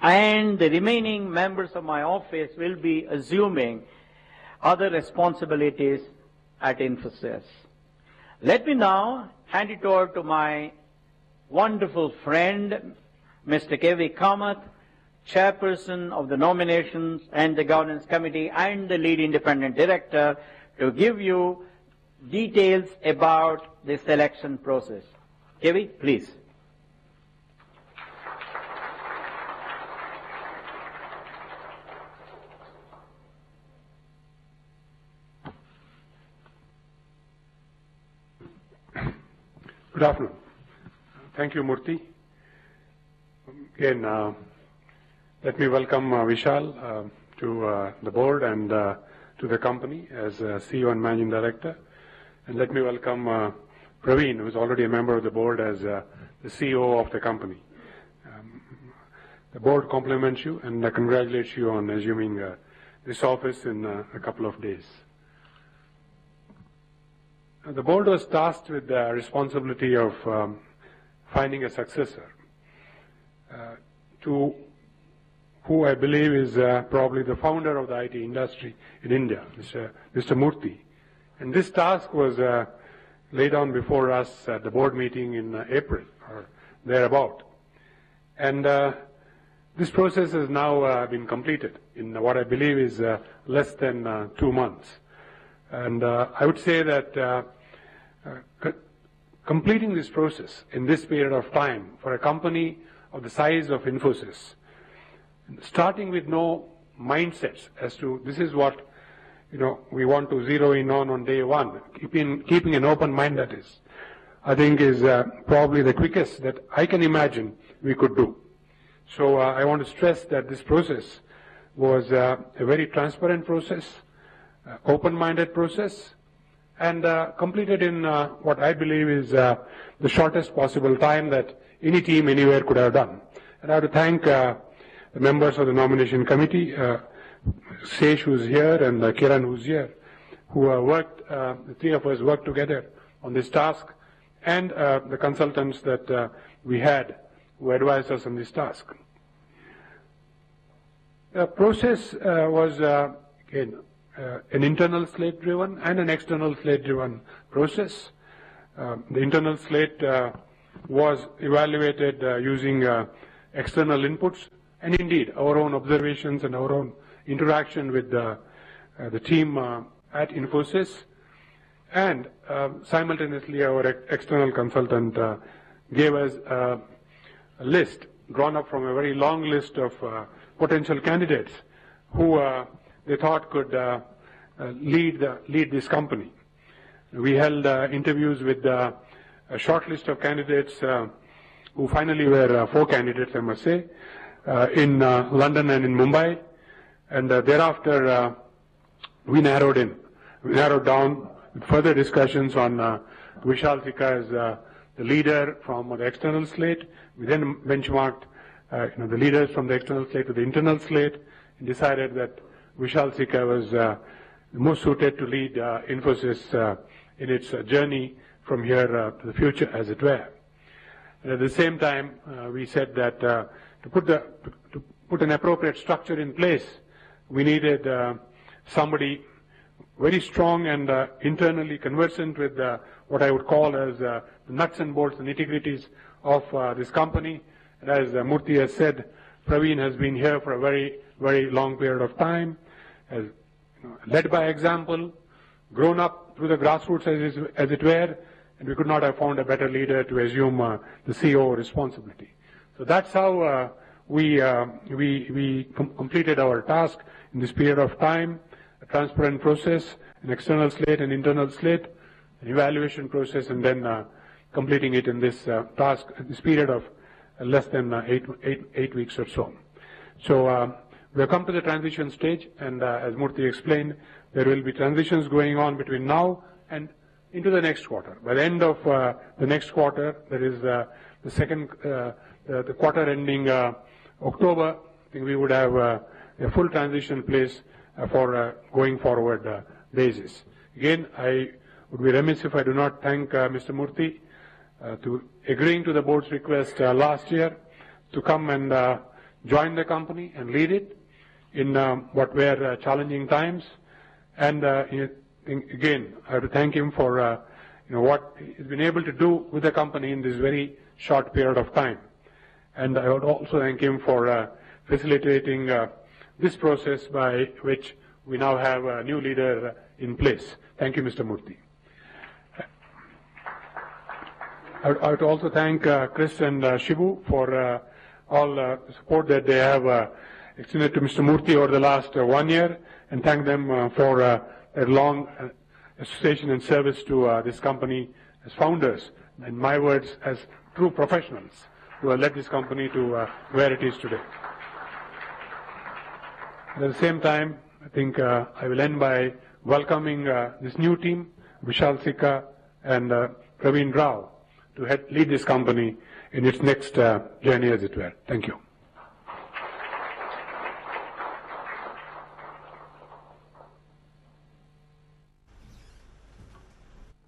and the remaining members of my office will be assuming other responsibilities at Infosys. Let me now hand it over to my wonderful friend, Mr. K.V. Kamath, Chairperson of the Nominations and the Governance Committee and the Lead Independent Director, to give you details about the selection process. K.V., please. Good afternoon. Thank you, Murthy. Again, let me welcome Vishal to the board and to the company as CEO and Managing Director. And let me welcome Praveen, who is already a member of the board, as the CEO of the company. The board compliments you and congratulates you on assuming this office in a couple of days. The board was tasked with the responsibility of finding a successor to who I believe is probably the founder of the IT industry in India, Mr. Murthy. And this task was laid on before us at the board meeting in April or thereabout. And this process has now been completed in what I believe is less than 2 months. And I would say that completing this process in this period of time for a company of the size of Infosys, starting with no mindsets as to this is what we want to zero in on day one, keeping an open mind, that is, I think is probably the quickest that I can imagine we could do. So I want to stress that this process was a very transparent process, open-minded process, and completed in what I believe is the shortest possible time that any team anywhere could have done. And I have to thank the members of the nomination committee, Sesh, who's here, and Kiran, who's here, who worked, the three of us worked together on this task, and the consultants that we had who advised us on this task. The process was, again, an internal slate-driven and an external slate-driven process. The internal slate was evaluated using external inputs, and indeed our own observations and our own interaction with the team at Infosys, and simultaneously our external consultant gave us a list drawn up from a very long list of potential candidates who they thought could lead this company. We held interviews with a short list of candidates who finally were 4 candidates, I must say, in London and in Mumbai, and thereafter we narrowed down with further discussions on Vishal Sikka as the leader from the external slate. We then benchmarked the leaders from the external slate to the internal slate and decided that Vishal Sikka was most suited to lead Infosys in its journey from here to the future, as it were. And at the same time, we said that to put an appropriate structure in place, we needed somebody very strong and internally conversant with what I would call as the nuts and bolts, the nitty-gritties of this company. And as Murthy has said, Praveen has been here for a very, very long period of time, has led by example, grown up through the grassroots as it were, and we could not have found a better leader to assume the CEO responsibility. So that's how we completed our task in this period of time: a transparent process, an external slate, an internal slate, an evaluation process, and then completing it in this task, this period of less than 8 weeks or so. So we have come to the transition stage, and as Murthy explained, there will be transitions going on between now and into the next quarter. By the end of the next quarter, that is the quarter ending October, I think we would have a full transition place for going forward basis. Again, I would be remiss if I do not thank Mr. Murthy to agreeing to the board's request last year to come and join the company and lead it in what were challenging times. And again, I have to thank him for what he's been able to do with the company in this very short period of time. And I would also thank him for facilitating this process by which we now have a new leader in place. Thank you, Mr. Murthy. I would also thank Chris and Shibu for all the support that they have extended to Mr. Murthy over the last 1 year, and thank them for their long association and service to this company as founders, in my words, as true professionals who have led this company to where it is today. At the same time, I think I will end by welcoming this new team, Vishal Sikka and Praveen Rao, to lead this company in its next journey, as it were. Thank you.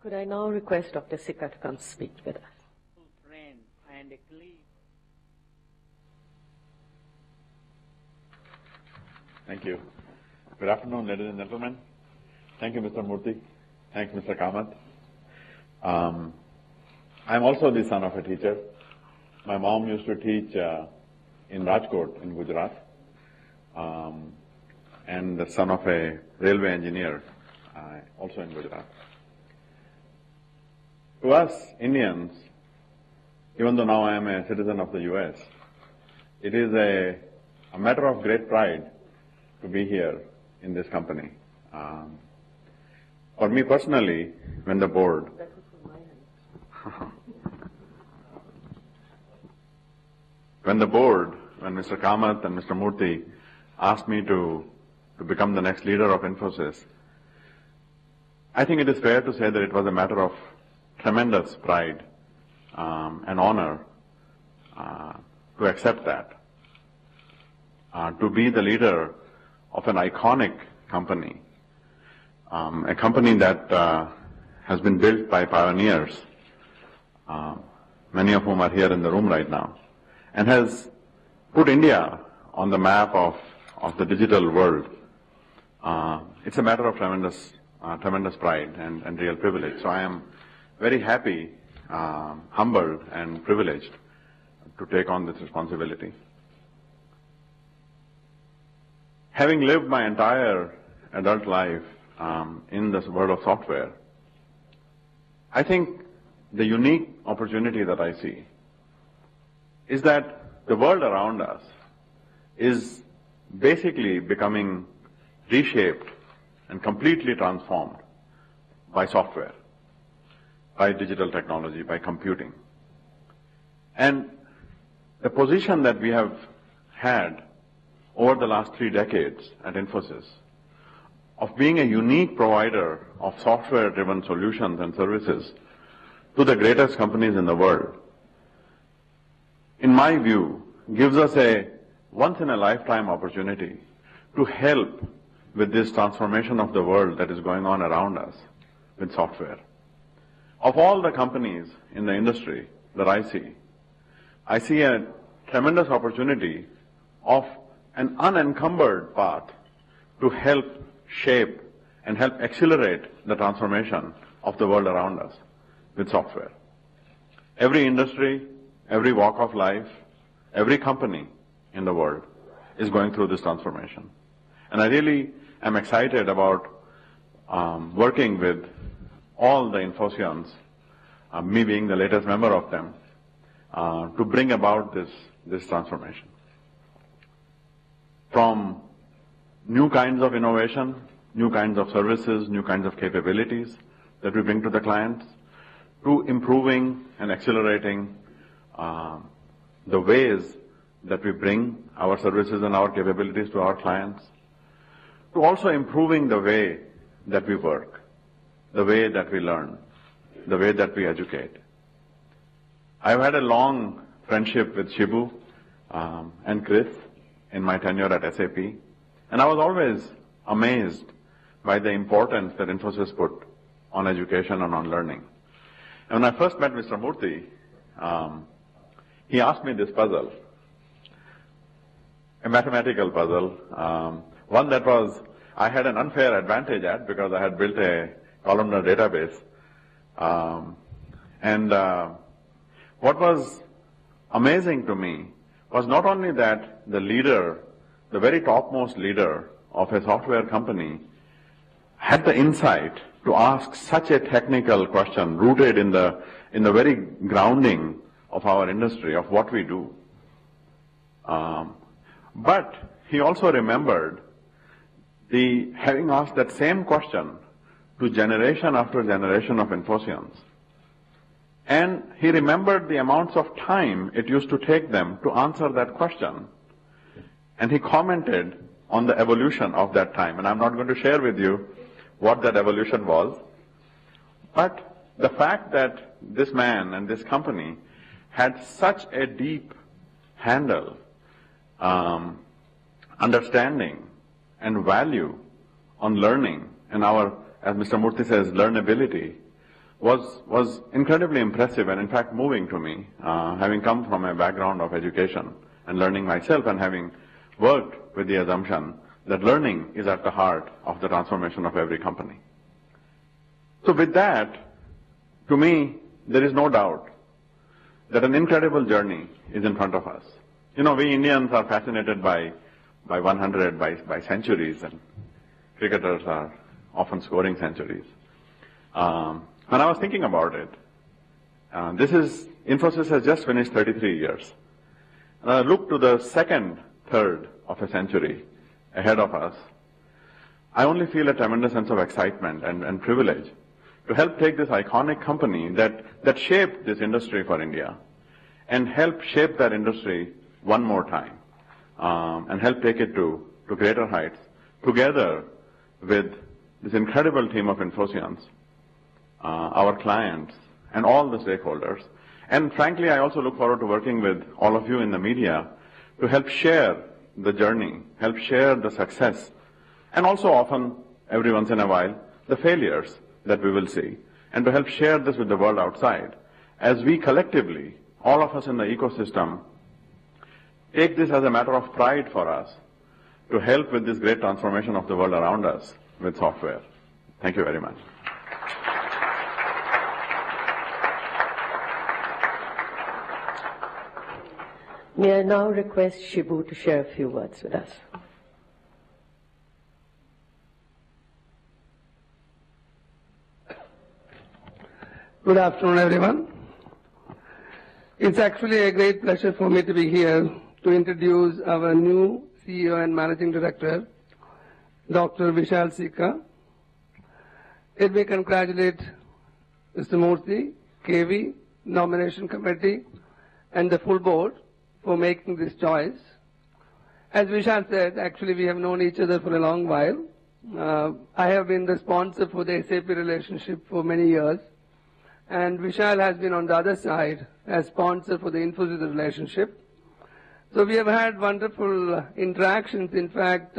Could I now request Dr. Sikka to come speak with us? Friend and a colleague. Thank you. Good afternoon, ladies and gentlemen. Thank you, Mr. Murthy. Thanks, Mr. Kamath. I'm also the son of a teacher. My mom used to teach in Rajkot in Gujarat, and the son of a railway engineer also in Gujarat. To us Indians, even though now I am a citizen of the US, it is a matter of great pride to be here in this company. For me personally, when the board when Mr. Kamath and Mr. Murthy asked me to become the next leader of Infosys, I think it is fair to say that it was a matter of tremendous pride and honor to accept that, to be the leader of an iconic company, a company that has been built by pioneers, many of whom are here in the room right now, and has put India on the map of the digital world. It's a matter of tremendous pride and real privilege. So I am very happy, humbled, and privileged to take on this responsibility. Having lived my entire adult life in this world of software, I think the unique opportunity that I see is that the world around us is basically becoming reshaped and completely transformed by software, by digital technology, by computing. And the position that we have had over the last 3 decades at Infosys of being a unique provider of software-driven solutions and services to the greatest companies in the world, in my view, gives us a once-in-a-lifetime opportunity to help with this transformation of the world that is going on around us with software. Of all the companies in the industry that I see a tremendous opportunity of an unencumbered path to help shape and help accelerate the transformation of the world around us with software. Every industry, every walk of life, every company in the world is going through this transformation. And I really am excited about working with all the Infosians, me being the latest member of them, to bring about this transformation. From new kinds of innovation, new kinds of services, new kinds of capabilities that we bring to the clients, to improving and accelerating the ways that we bring our services and our capabilities to our clients, to also improving the way that we work, the way that we learn, the way that we educate. I've had a long friendship with Shibu and Chris in my tenure at SAP, and I was always amazed by the importance that Infosys put on education and on learning. And when I first met Mr. Murthy, he asked me this puzzle. a mathematical puzzle, one that I had an unfair advantage at because I had built a columnar database. What was amazing to me was not only that the leader, the very topmost leader of a software company, had the insight to ask such a technical question rooted in the very grounding of our industry, of what we do. But he also remembered having asked that same question to generation after generation of Infosians. And he remembered the amounts of time it used to take them to answer that question. And he commented on the evolution of that time. And I'm not going to share with you what that evolution was. But the fact that this man and this company had such a deep handle, understanding and value on learning and our, as Mr. Murthy says, learnability, was incredibly impressive and in fact moving to me, having come from a background of education and learning myself and having worked with the assumption that learning is at the heart of the transformation of every company. So with that, to me, there is no doubt that an incredible journey is in front of us. You know, we Indians are fascinated by 100, by centuries, and cricketers are often scoring centuries. When I was thinking about it, Infosys has just finished 33 years. And I look to the second third of a century ahead of us. I only feel a tremendous sense of excitement and privilege to help take this iconic company that shaped this industry for India and help shape that industry one more time, and help take it to greater heights together with this incredible team of Infosians, our clients, and all the stakeholders. And frankly, I also look forward to working with all of you in the media to help share the journey, help share the success, and also often, every once in a while, the failures that we will see, and to help share this with the world outside, as we collectively, all of us in the ecosystem, take this as a matter of pride for us to help with this great transformation of the world around us with software. Thank you very much. May I now request Shibu to share a few words with us. Good afternoon, everyone. It's actually a great pleasure for me to be here to introduce our new CEO and Managing Director, Dr. Vishal Sikka. Let me congratulate Mr. Murthy, KV, Nomination Committee, and the full board for making this choice. As Vishal said, actually we have known each other for a long while. I have been the sponsor for the SAP relationship for many years, and Vishal has been on the other side as sponsor for the Infosys relationship. So we have had wonderful interactions. In fact,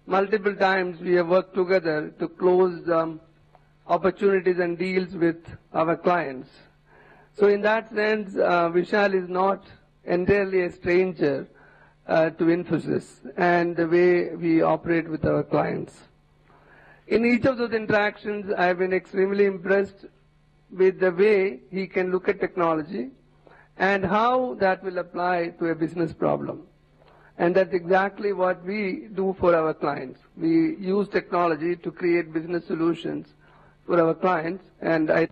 multiple times we have worked together to close opportunities and deals with our clients. So in that sense, Vishal is not entirely a stranger to Infosys and the way we operate with our clients. In each of those interactions, I have been extremely impressed with the way he can look at technology and how that will apply to a business problem. And that's exactly what we do for our clients. We use technology to create business solutions for our clients, and I